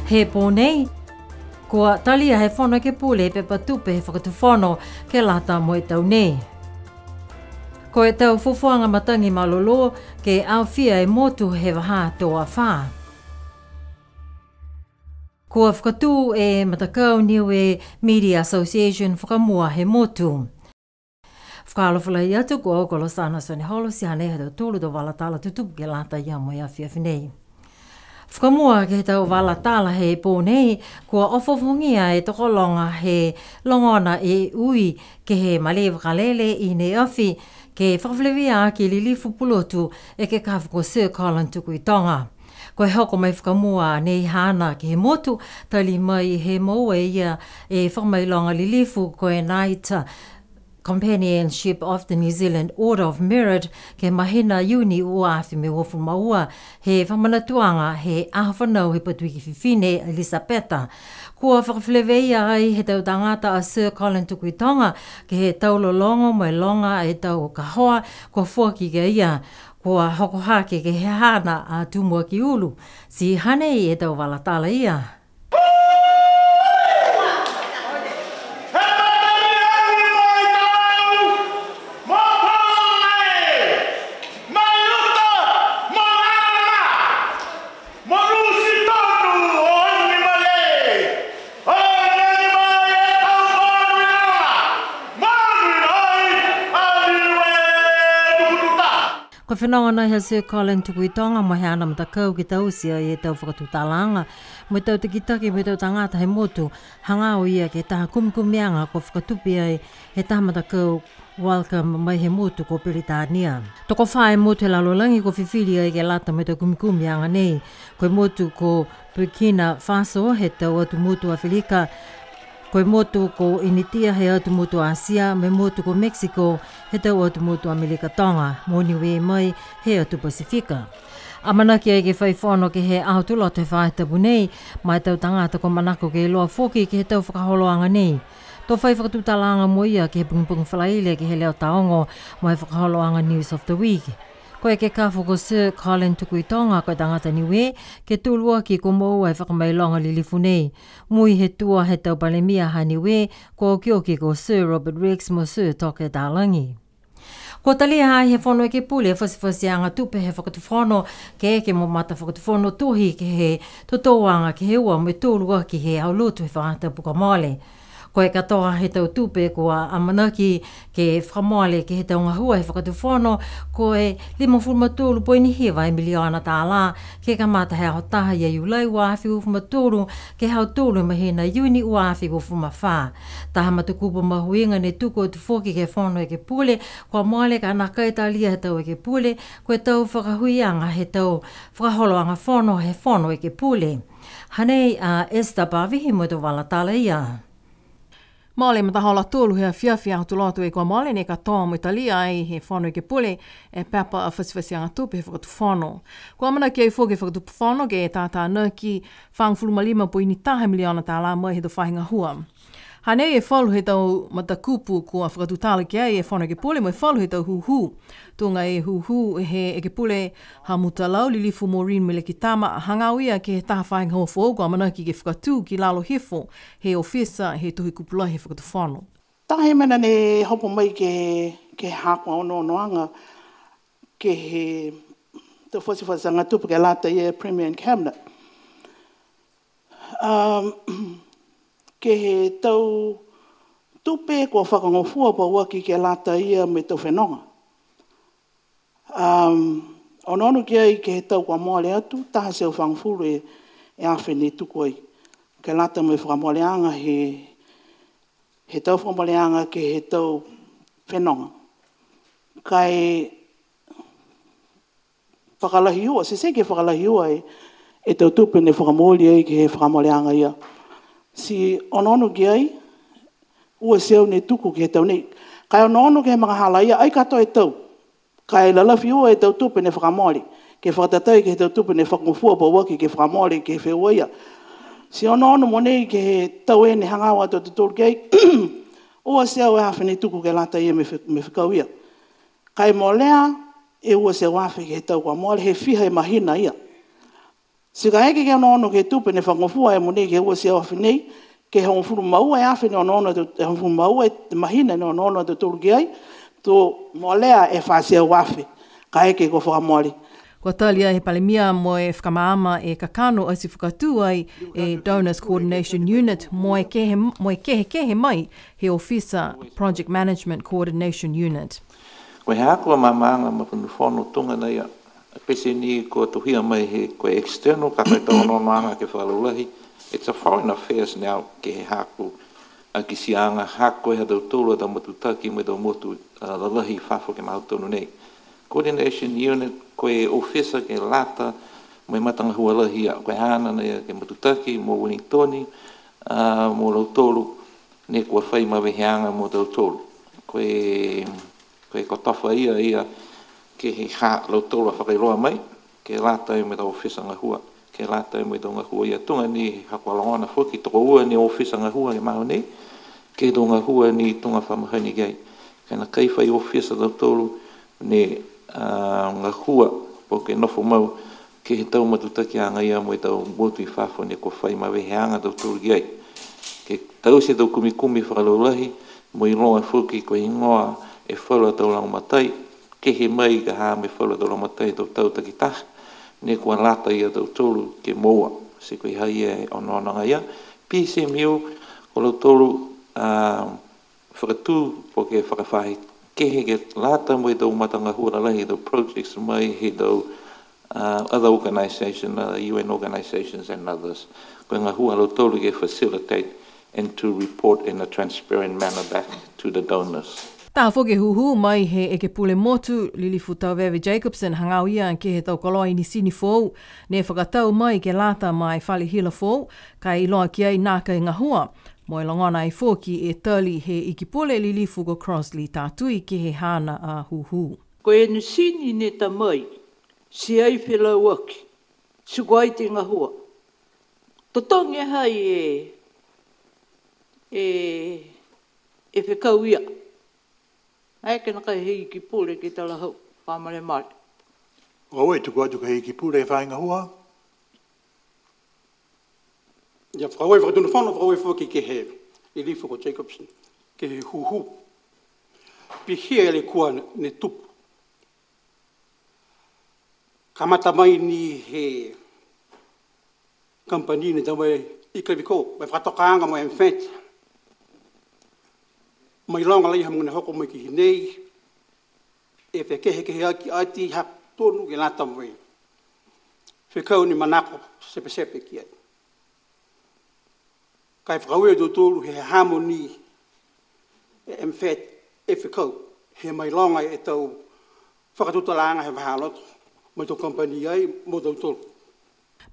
He pōnei, kua talia he whono ke pule pe patupe he whakatuwhono ke lata mo e tau nei. Ko e tau fufuanga matangi malolo ke awhia e motu he waha toa wha. Kua whakatū e matakau Niue Media Association whakamua he motu. Whakalawhalai atu kua okolo sana sone holo si hane he tau tūlu do wala tala tutupu ke lata ia mo ia whiawhinei. Whakamua ke he tau wala tala he pōnei kua ofofongia e tokolonga he longona e ui ke he male wakalele i ne awhi ke whakawhlewia ki lilifu pulotu e ke kafu ko Sir Colin tuku i tonga. Ko he hoko mai whakamua nei hana ki he motu tali mai he moe ia e whakamailonga lilifu ko e naita Companionship of the New Zealand Order of Merit ke mahina uni ua awhi me wofu maua he whamanatuanga he ahawhanau he patuiki whiwhine Elisabeta. Kua whakawhleweia ai he tau tangata a Sir Colin tuku i tonga ke he tau lolongo mai longa e tau kahoa kua fuaki ke ia. Kua hoko hake ke he hana a tumua ki ulu. Si hanei e tau walatala ia. Ko whenonga he Sir Colin tuku i tonga mo he ana matakau ki tausia i e tau whakatutalanga. Mo tau te kitaki mo tau tangata he motu hangau ia ke taha kumkumianga ko whakatupi ai he taha matakau welcome mai he motu ko Peritania. Toko whae motu he lalolangi ko whiwhiri ai ke lata mo tau kumkumianga nei. Ko motu ko Burkina Faso he tau atu motu a Whilika. Koe motu ko Initia he atu motu Asia, me motu ko Mexico he tau atu motu Amerika Tonga, mo Niue mai he atu Pasifika. Amanaki ai ke whaiwhono ke he ahotuloto he whaetapu nei, mai tau tangata ko manako ke loa whoki ke he tau whakaholoanga nei. Tō whai whakatutalanga mo ia ke he pungpung whalaile ke he leo taongo mo he whakaholoanga News of the Week. Koe ke kawho ko Sir Colin tuku i tonga koe tangata Niue, ke tūlua ki ko mou ai whakamailonga lilifu nei. Mui he tua he tau palemia ha Niue, ko kioki ko Sir Robert Rex mo Sir Toke Tālangi. Ko talia hai he whono e ke pule e whasiwhasianga tupe he whakatuwhono ke eke mo mata whakatuwhono tuhi ke he totouanga ke he ua me tūlua ki he aulutu he whakata puka mole. Ko e katoa he tau tupe kua amanaki ke whamoale ke he tau ngahua he whakatuwhono ko e 5.2 miliona tāla ke kamata he ahotaha ia iulai uawhi ufumaturu ke hau tūlu mahina uni uawhi ufumawha. Taha matukupa mahuinga ne tuko tu whoki ke whono e ke pule kua moale ka anaka e talia he tau e ke pule ko e tau whakahuianga he tau whakaholoanga whono he whono e ke pule. Hanei Esther Pavihi mo tu walatala ia. Maale matahola tūlu hea whiawhia tu lotu e kua maale ne ka toa mo Italia ai he whanu ke pule e papa a whasiwhasianga tupe he whakatu whanu. Kua mana ki ai whoke whakatu whanu ke e tātā naki whangfuluma 5.1 miliona tāla mai he to whahinga hua. Hanei e whalu he tau matakupu kua whakatu tāla ki ai e whanu ke pule mo e whalu he tau huhu. Tunga e huhu he e ke pule ha mutalau lilifu Maureen mele ki tama hangau ia ke he taha whahinga hoa whau kua mana ki ke whakatu ki lalo hefo he ofisa he tuhi kupula he whakatu whanu. Tahe mena ne hopo mai ke hako ono noanga ke he te whasiwhasanga tupu ke lata i e Premier and Cabinet. Ke he tau tupe kua whakangofua pa waki ke lata ia me tau whenonga. Ono ki ai ke he tau kua moale atu, taha seo whangfuru e awhene tuku ai. Ke lata me whakamoaleanga he tau whakamoaleanga ke he tau whenonga. Kai whakalahi ua, se ke whakalahi ua e tau tupe ne whakamoali ai ke he whakamoaleanga ia. Si ono ki ai, ua seo ne tuku ke he tau nei. Kai ono ke he makahala ia, ai kato e tau. Kai lalafi ua e tau tupe ne whakamole. Ke whakatatai ke he tau tupe ne whakangofua pa waki ke whakamole ke whewua ia. Si ono mo nei ke he tau e ne hangawa tau tuturu ke ai, ua seo e hawhene tuku ke lata ia me whikau ia. Kai mo lea e ua seo hawhi ke he tau kua mole, he whiha e mahina ia. Si ka heke ke ono ke tupe ne whangofua e mone ke ua sia wafi nei, ke hongofuru maua e awhi ne ono e hongofuru maua e te mahina ne ono e te tolu ki ai, tō moalea e whasia wafi, ka heke ko whakamoali. Kua talia he palemia mo e whakamaama e kakano o si whakatū ai e Donors Coordination Unit mo e kehe mai he Officer Project Management Coordination Unit. Koe hea kua mamanga ma punu whono tunga nei a pese ni ko tuhia mai he koe external kakai tau nonoanga ke whalulahi. It's a foreign affairs now ke he haku a ki sianga haku e hadau tūrua da matutaki me dau motu lalahi whafo ke mautonu nei. Coordination Unit koe officer ke lata mai matanga hualahi a koe hana nei ke matutaki mo Wellingtoni mo lautolu ne kua whai maweheanga mo lautolu. Koe kotafa ia ke he ha lautolu a whakairoa mai ke lata e me da officer ngahua ke lata e me da ngahua ia tunga ni hakualongona whoki toko ua ni officer ngahua ke maho nei ke do ngahua ni tunga whamahani gai kana kai whai officer lautolu ne ngahua po ke nofo mau ke he tau matutaki anga ia mo i tau motu I whafo ne ko whai maweheanga tau tūru ki ai. Ke tau se tau kumikumi whakalaulahi mo I roa whuki ko ingoa e whala tau lang matai ke he mai ka haa me whala tau lang matai tau tau takitah ne kua lata ia tau tūru ke moa se koe hai e ononanga ia. PCMU ko lau tūru whakatū po ke whakawhahi ke he ke lata mo I tau matanga hura lahi tau projects mai he tau other organisations, UN organisations and others. Koe ngā hua lau tolu ke facilitate and to report in a transparent manner back to the donors. Tā whoke huhu mai he e ke pule motu Lilifu Tauwewe Jacobson hangau ia ke he tau koloi ni sini fōu ne whakatau mai ke lata mai whali hila fōu kai iloa ki ai nāka I ngā hua. Mo I longona I fōki e tali he ikipole Lilifu go Crossley tātui ke he hana a huhu. Ko e nusini ne ta mai, si ai whila waki, si guai te ngā hua. Totongi hai e whekau ia. Ai ke naka hei ki pule ki tala hau, whamare mare. Oe, tuku atu ka hei ki pule e whainga hua? Ia whakaue whakatuna whana, whakaue whaki ke he Lilifu ko Jacobson, ke he huhu. Pihia ele kua ne tupu. Kamata mai ni he company ni tawe ikaviko, mai whakatokaanga mo emfet. Mai longa lai hamuna hoko mai ki hinei, e whekehe ke hea ki aiti hak tonu ke lata mwei. Whekau ni manako sepe ki ai. Kai whakaue do tolu he harmony e emfet e whekau, he mai longa e tau whakatutalanga he wahaloto. Mai tō company ai, mo tau tolu.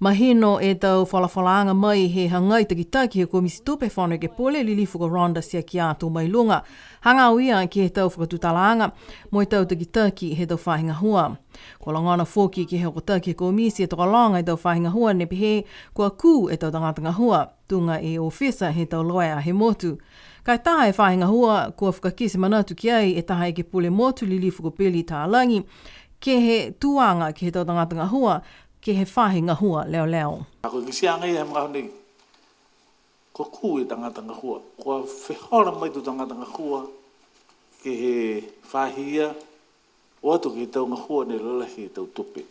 Mahino e tau whalawhalaanga mai he hangai takitaki he komisi tupe whanau ke pole Lilifu ko Rhonda sia ki ātou mai lunga. Hangau ia ki he tau whakatutalanga, mo I tau takitaki he tau whahinga hua. Ko langana whoki ki he okotaki he komisi e tokalanga e tau whahinga hua ne pihe kua kū e tau tangatanga hua. Tunga e ofisa he tau loa a he motu. Kai taha e whahinga hua kua whakakisi manatu ki ai e taha e ke pule motu Lilifu ko Peli Tālangi. Ke he tuanga ki he tau tangatanga hua, ke he whahinga hua leo leo. Ako kisianga ia mga honi, ko ku e tangatanga hua. Ko whehora mai tu tangatanga hua, ke he whahia, o atu ki tau ngā hua ne lalahi tau tupe.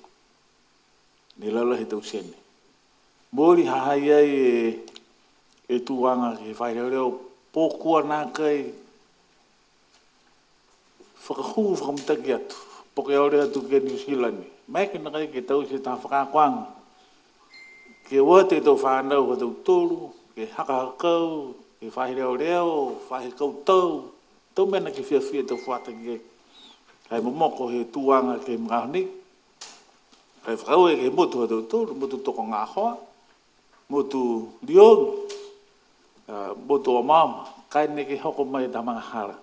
Ne lalahi tau sene. Mōri hahai ai e tuanga ki he whaireo reo, pōkua nā kai, whakahu whakamutaki atu. Poke ore atu ke New Zealand. Mai ke nakai ke tau se tā whakakwanga. Ke ua te tau whanau ka tau tolu, ke hakahakau, ke whahireo reo, whahikau tau. Tau mena ke whiawhia tau whataki e. Kai momoko he tuanga ke mga honi. Kai whakaue ke motu ha tau tolu, motu toko ngā hoa, motu liongi, motu o mama. Kai ne ke hoko mai tā mga hara.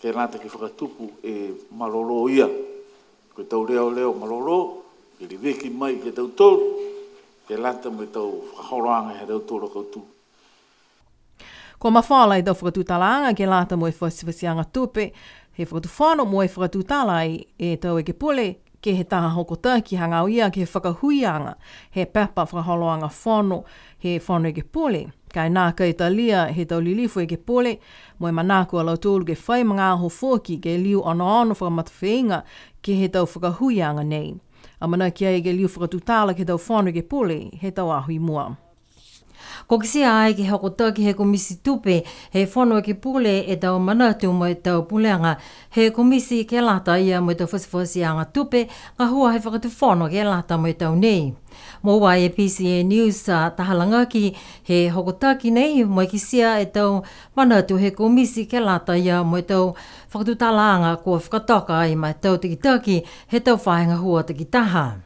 Ke rata ki whakatupu e malolo ia. Koe tau reo malolo, ke li weki mai ke tau tolu, ke rata me tau whakahoroanga he tau tolu kautu. Ko mawhala i tau whakatutalanga ke rata mo e whasiwhasianga tupe, he whakatufano mo e whakatutalai e tau e ke pule ke he taha hoko taki hanga o ia ke he whakahuianga, he pepa whakaholoanga whono, he whono i ke pole. Kai nā ka Italia he tau lilifu i ke pole, mo e manako a lau tōlu ke whai mga aho fōki ke liu ono whakamatawhinga ke he tau whakahuianga nei. A mana kia e ke liu whakatutala ke tau whono i ke pole, he tau ahui mua. Ko kisia ai ki hoko taki he komisi tupe, he whono ke pule e tau manatu mo e tau puleanga, he komisi ke lata ia mo e tau whasiwhasianga tupe, ka hua he whakatu whono ke lata mo e tau nei. Mo wai e PCA News tahalanga ki he hoko taki nei, mo e kisia e tau manatu he komisi ke lata ia mo e tau whakatu talaanga kua whakatoka ai mai tau taki, he tau whahenga hua taki taha.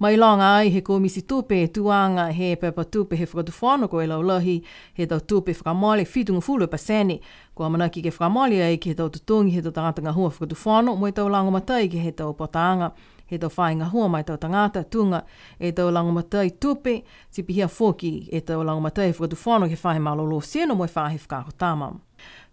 Mai longa ai he komisi tupe tuanga he pepa tupe he whakatu whono ko e laulahi he tau tupe whakamole whitunga fulu e paseni. Kua manaki ke whakamole ai ke tau tutungi he tau tangata hua whakatu whono mo e tau langomatai ke he tau potaanga. He tau whainga hua mai tau tangata tunga e tau langomatai tupe tipihia whoki e tau langomatai whakatu whono ke whahe malolo seno mo e whahe whakakotama.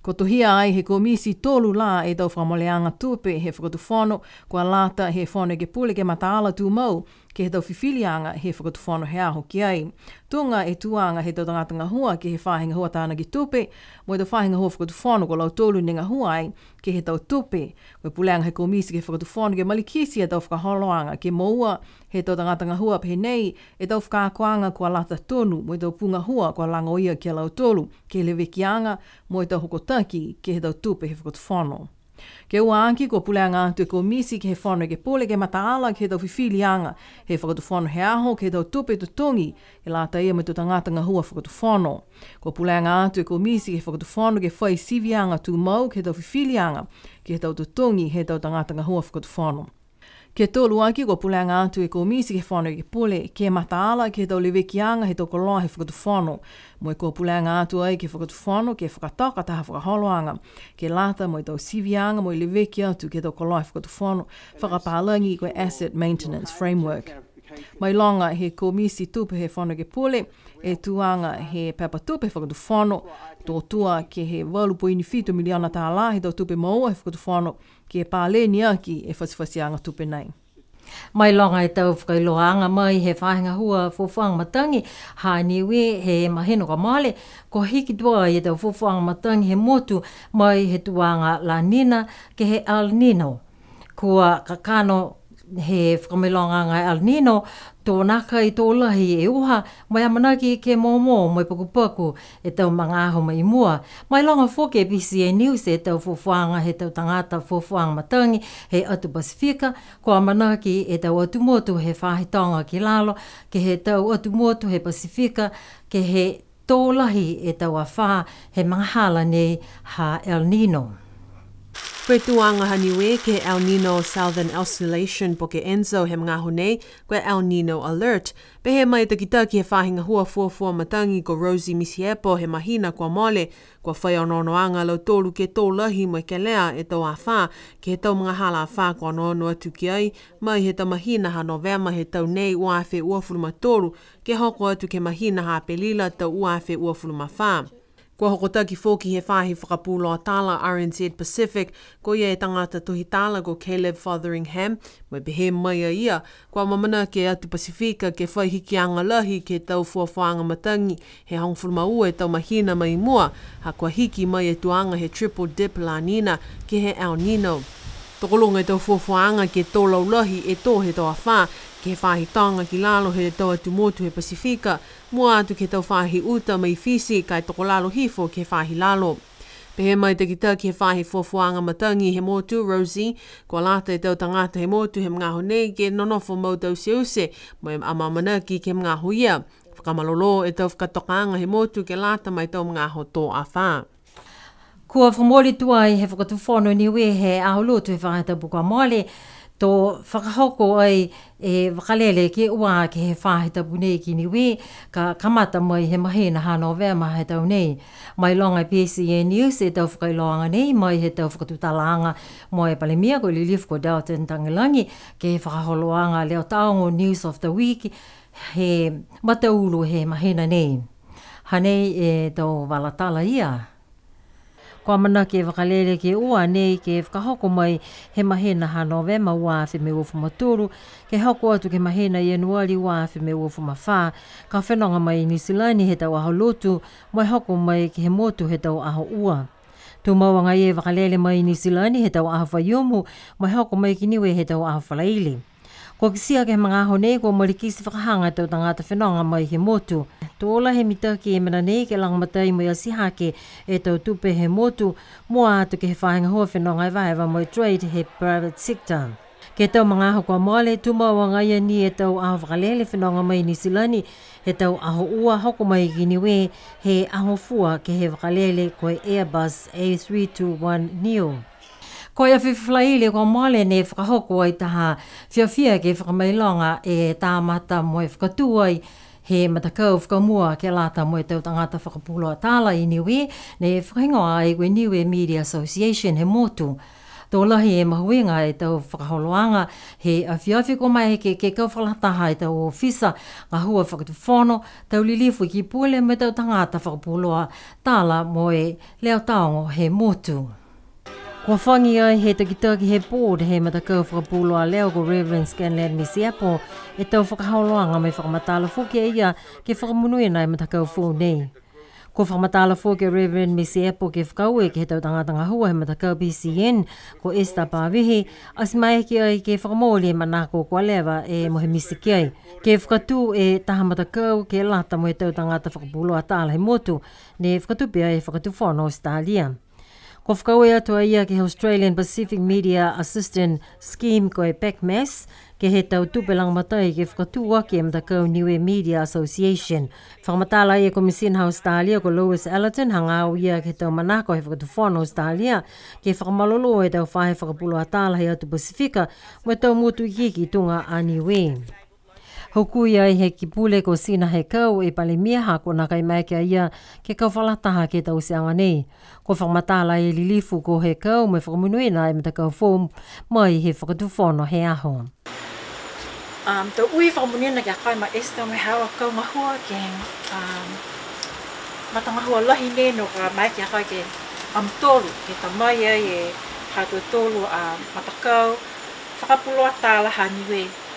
Ko tohia ai he komisi tolu la e tau whakamoleanga tupe he whakatu whono kua lata he whono ke pule ke mataala tu mau ke he tau whiwhilianga he whakatu whono he aho ki ai. Tunga e tuanga he tau tangata hua ke he whahinga hua tāna ki tupe, mo e tau whahinga hua whakatu whono ko lau tolu ninga hua ai ke he tau tupe. Koe puleanga he komisi ke whakatu whono ke malikisi e tau whakaholoanga ke moua he tau tangata hua pe nei e tau whakakoanga kua lata tonu mo e tau punga hua kua langoia ke lau tolu ke lewekianga mo e tau hokotaki ke he tau tupe he whakatu whono. Ke ua anki ko puleanga atu e komisi ke he whono ke pole ke mataala ke he tau whiwhilianga he whakatu whono he aho ke he tau tupe tutungi e lata ia me tu tangata hua whakatu whono. Ko puleanga atu e komisi ke whakatu whono ke whai sivianga tu mau ke he tau whiwhilianga ke he tau tutungi he tau tangata hua whakatu whono. Ke tolu aki ko puleanga atu e komisi ke whono ke pole ke mataala ke he tau lewekianga he tau koloa he whakatu whono. Mo e ko puleanga atu ai ke whakatu whono ke whakataka taha whakaholoanga. Ke lata mo e tau sivianga mo e leweki atu ke tau koloa he whakatu whono whakapalangi ko asset maintenance framework. Mai longa he komisi tupe he whono ke pole e tuanga he papa tupe whakatu whono tō tua ke he 8.7 miliona tā la he tau tupe maua he whakatu whono ke pāleni aki e whasiwhasianga tupe nei. Mai longa e tau whakailoanga mai he whahinga hua fufuanga matangi ha Niue he maheno ka male ko hiki tua e tau fufuanga matangi he motu mai he tuanga la nina ke he El Nino. Kua kakano he whakamilonga ngai El Nino tō naka i tō lahi e uha mai amanaki ke mōmō mai pakupaku e tau mga aho mai mua. Mai longa whoke PCA News e tau fufuanga he tau tangata fufuanga matangi he atu Pasifika ko amanaki e tau atu motu he whahitonga ki lalo ke he tau atu motu he Pasifika ke he tō lahi e tau a wha he mga hala nei ha El Nino. Koe tuanga ha Niue ke El Nino Southern Oscillation po ke Enzo he mga honei koe El Nino Alert. Pe he mai taki he whahinga hua fuafua matangi ko Rosie Misiepo he mahina kua mole kua whai ononoanga lau tolu ke tō lahi mai ke lea e tau a wha ke he tau mga hala a wha kua nono atu ki ai mai he tau mahina ha Novema he tau nei uawhi uafulu ma tolu ke hoko atu ke mahina ha Pelila tau uawhi uafulu ma wha. Kua hokotaki fōki he whahi whakapuloa tala RNZ Pacific, ko ia e tangata tohi tala ko Caleb Fotheringham, mai behe mai a ia, kua mamana ke atu Pasifika ke whai hikianga lahi ke tau fuafuanga matangi, he hongfulma ua e tau mahina mai mua, ha kua hiki mai e tuanga he triple dip la nina ke he El Nino. Tokolonga e tau fuafuanga ke tō laulahi e tō he tau a wha, ke he whahi tanga ki lalo he tau atu motu he Pasifika, mua atu ke tau whahi uta mai fisi kai toko lalo hifo ke whahi lalo. Pehe mai te kita ki he whahi fuafuanga matangi he motu Rosie, kua lata e tau tangata he motu he mga honei ke nonofo mau tau seuse, mai amamanaki ke mga hoia. Whakamalolo e tau whakatokanga he motu ke lata mai tau mga ho tō a wha. Kua whamoli tuai he whakatuwhono Niue he aholotu he whakata buka mole, tō whakahoko ai e wakalele ke ua ke he whahita punei ki Niue, ka kamata mai he mahina ha Novema he tau nei. Mai longa PCA News e tau whakailoanga nei, mai he tau whakatutalanga mo e palemia ko lilifu ko Dalton Tangilangi, ke he whakaholoanga leo taongo News of the Week, he mataulu he mahina nei. Hanei e tau walatala ia. Kua mana ke wakalele ke ua nei ke whakahoko mai he mahena ha Novema wā whi me ufu maturu, ke hoko atu ke mahena Januari wā whi me ufu mawha, ka whenonga mai New Zealand he tau aho lotu, mai hoko mai ke he motu he tau aho ua. Tu mawanga e wakalele mai New Zealand he tau aho whaiomu, mai hoko mai ki Niue he tau aho whalaili. Ko kisia ke mga aho nei ko marikisi whakahanga tau tangata whenonga mai he motu. Tōla he mitaki e mana nei ke langamatai mo si hake e tau tupe he motu, mua atu ke he whahenga hoa whenonga e wahewa mo trade he private sector. Ke tau mga aho kua moale, tu mawanga ia ni e tau aho wakalele whenonga mai New Zealand he tau aho ua hoko mai ki Niue he aho fua ke he wakalele koe Airbus A321 Niue. Ko ia whiwhilaile ko moale ne whakahoko ai taha whiawhia ke whakamailonga e tāmata mo e whakatuai he matakau whakamua ke lata mo e tau tangata whakapuloa tāla i Niue ne whakahingoa ai koe Niue Media Association he motu. Tō lahi e mahuenga e tau whakaholoanga he a whiawhi ko mai ke kau whalataha e tau ofisa ngā hua whakatuwhono tau lilifu ki pule mo e tau tangata whakapuloa tāla mo e leo taongo he motu. Kua whangi ai he takitaki he board he matakau whakapuloa leo ko Reverend Scanlan Misiapo e tau whakaholoanga mai whakamatala fuke ia ke whakamunuina e matakau fō nei. Ko whakamatala fuke Reverend Misiapo ke whakaue ke he tau tangatanga hua he matakau PCN ko Esther Pavihi as mai ki ai ke whakamoli e manako kua lewa e mohe misiki ai. Ke whakatu e taha matakau ke lata mo he tau tangata whakapuloa tāla he motu ne whakatupia e whakatu whono Australia. Ko whakaue atua ia ke Australian Pacific Media Assistant Scheme ko e PACMAS, ke he tau tupelang matai ke whakatu waki e matakau Niue Media Association. Whakamatala ia ko Misina Australia ko Lewis Allerton, hangau ia ke tau manako he whakatu whono Australia, ke whakamalolo e tau whahe whakapuloa tāla he atu Pasifika, mo e tau mutu iki tunga a Niue. Hokui ai he kipule ko sina he kau e pale miaha ko nakai mai kia ia ke kau whalataha ke tau seanga nei. Ko whakamatala e lilifu ko he kau me whakamunuina e matakau fōm mai he whakatuwhono he aho. Tau ui whakamunuina kia kai ma Esther me hawa kau ngahua ke matangahua lahi neno ka mai kia kai ke tolu ke tamai ai e hatu tolu matakau whakapuloa tāla ha Niue.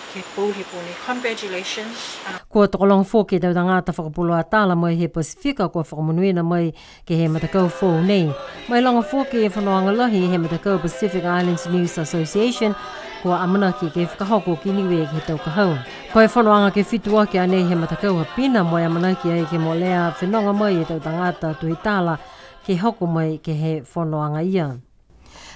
Congratulations. Kua tokolong fō ke tau tangata whakapuloa tāla mai he Pasifika kua whakamunuina mai ke he matakau fō nei. Mai langa fō ke e whanoanga lahi he matakau Pacific Islands News Association kua amanaki ke whakahoko ki Niue ke he tau kahau. Koe whanoanga ke whitua ke anei he matakau hapina mai amanaki ai ke mo lea whenonga mai e tau tangata tuhi tāla ke hoko mai ke he whanoanga ia.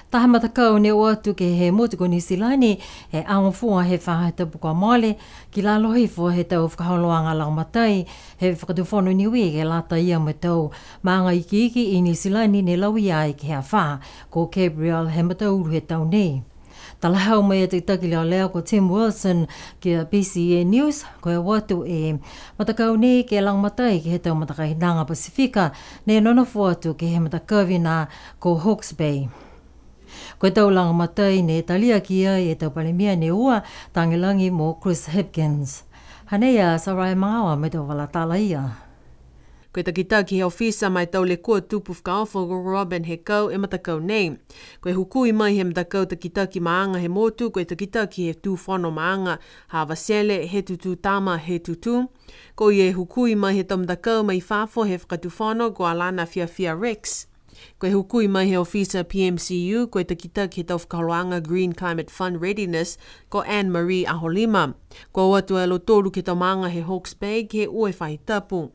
Taha matakau ne o atu ke he motiko New Zealand e ango fua he whaha tapu kua mole ki la lohi fua he tau whakaholoanga lau matai he whakatuwhono Niue ke lata ia me tau maanga iki i New Zealand ne lawi ai ke hea wha ko Gabriel he matauru he tau nei. Tala hau mai e te taki leo ko Tim Wilson ki PCN News ko e watu e matakau nei ke lang matai ke he tau matakai nanga Pasifika ne nono fua atu ke he matakawina ko Hawke's Bay. Koe tau langa matai ne talia ki ai e tau palemia ne ua tangilangi mo Chris Hipkins. Hanea sarai mangawa me tau walatala ia. Koe takitaki he ofisa mai tau le kua tupu whakaofo ko Robin he kau e matakau nei. Koe hukui mai he matakau takitaki maanga he motu, koe takitaki he tū whono maanga hawa sele he tutu tama he tutu. Koe e hukui mai he tau matakau mai whafo he whakatu whono ko Alana Fiafia Rex. Koe hukui mai he ofisa PMCU, koe takitaki he tau whakaholoanga Green Climate Fund Readiness, ko Anne-Marie Aholima. Ko watu e lo tōru ke tau maanga he Hawke's Bay, ke ue whai tapu.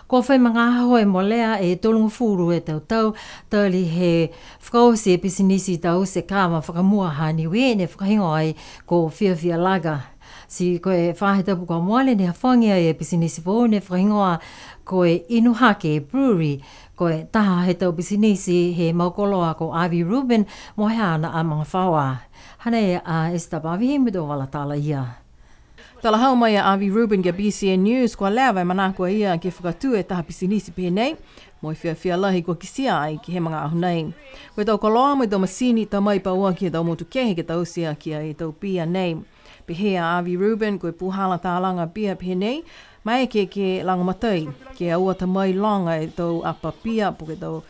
Ko whai mga ahoe mo lea e tolungu furu e tau tali he whakaose e pisinisi tau se kāma whakamua ha Niue ne whakahingo ai ko Whiawhia Laga. Si koe whahe tapu kua moale ne hawhangia e pisinisi fō ne whakahingoa koe Inuhake Brewery, koe taha he tau pisinisi he maukoloa ko Avi Rubin mo he ana a mga whaua. Hanei a Esther Pavihi me do walatala ia. Tala hau mai a Avi Rubin kia BCN News kua lewa e manakua ia ke whakatu e taha pisinisi pēnei, mo i whiawhia lahi kua kisia ai ki he mga ahu nei. Koe tau koloa mo i tau masini ta mai paua ki he tau motu kehe ke tau sia ki a i tau pia nei. Pehe a Avi Rubin koe puhala tālanga pia pēnei, mai ke langa matai, ke aua ta mai longa e tau apa pia po ke tau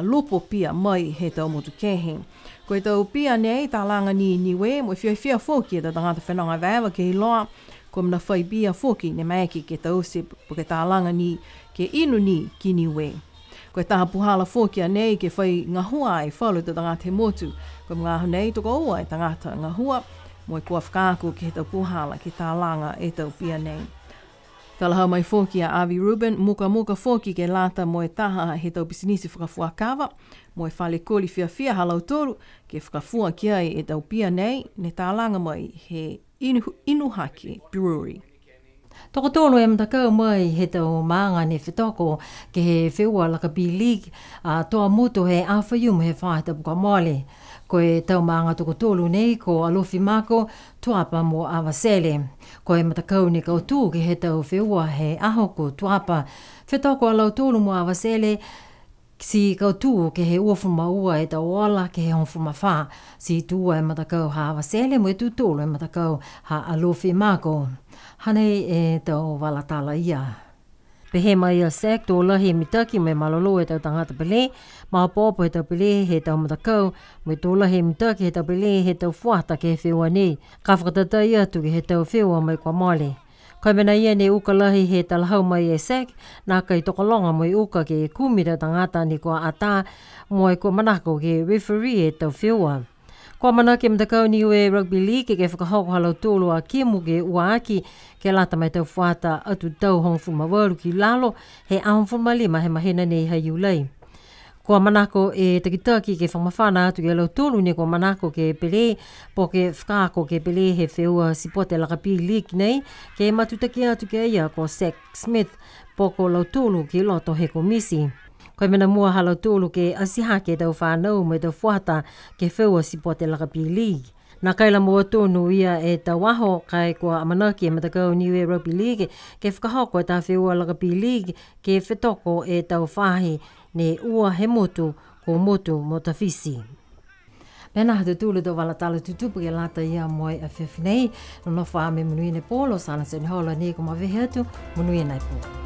lupo pia mai he tau motu kehe. Ko e tau pia nei tā langa ni Niue, mo whia fōki e tau tangata whenonga vēwa ke hiloa, ko mna whai bia fōki ne maeki ke tau se po ke tā langa ni ke inu ni ki Niue. Ko e taha puhala fōki a nei ke whai ngahua ai whalu tau tangata he motu, ko mga nei toko ua e tangata ngahua, mo e kua whakāku ke he tau puhala ke tā langa e tau pia nei. Talahau mai fōki a Avi Ruben, muka fōki ke lata mo e taha he tau pisinisi whakafua kawa, mo e whale koli whia halau toru, ke whakafua ki ai e tau pia nei, ne tālanga mai he Inuhaki Brewery. Toko tōnu e mtakau mai he tau maanga ne whetoko ke he whiua laka B-League, toa mutu he awhaiumu he whaita puka mole. Ko e tau maanga toko tōlu nei ko alofi mako tuapa mo awasele. Ko e matakau ni kau tū ke he tau whiua he aho ko tuapa. Whetoko alau tōlu mo awasele si kau tū ke he uafuma ua e tau ola ke he honfuma wha. Si tūa e matakau ha awasele mo e tū tōlu e matakau ha alofi mako. Hanei e tau walatala ia. Pehe mai a sek tō lahi mitaki me malolo e tau tangata pele, maha pōpo he tau pele he tau matakau, me tō lahi mitaki he tau pele he tau fuata ke he whiua nei, ka whakatata ia tu ke he tau whiua mai kwa male. Kai mena ia ne uka lahi he talahau mai e sek, nā kai tokolonga mai uka ke e kumira tangata ni kua ata, mo e kua manako ke referee e tau whiua. Kua mana ke mtakau Niue Rugby League ke whakahoko halau tōlu a kiemu ke uaaki ke lata mai tau whata atu tau hongfuma waru ki lalo he ahongfuma lima he mahena nei hei ulei. Kua manako e takitaki ke whamawhana atu ke lau tōlu ne kua manako ke pele po ke whakako ke pele he whiua sipote lakapi league nei ke matutaki atu ke ia ko Zach Smith po ko lau tōlu ke loto he komisi. Koe mena mua halau tōlu ke asiha ke tau whanau me tau whata ke whiua sipote lakapi league. Nā kaila mua tōnu ia e tau aho kai kua amanaki e matakau Niue Rugby League ke whakahoko e tā whiua lakapi league ke whetoko e tau whahi ne ua he motu ko motu mo tawhisi. Mena hatu tūlu tō walatala tutupu ke lata ia moe a whiwhinei, no wha me munuine pōlo, sana sani hola ne ko mawehe atu, munuine pōlo.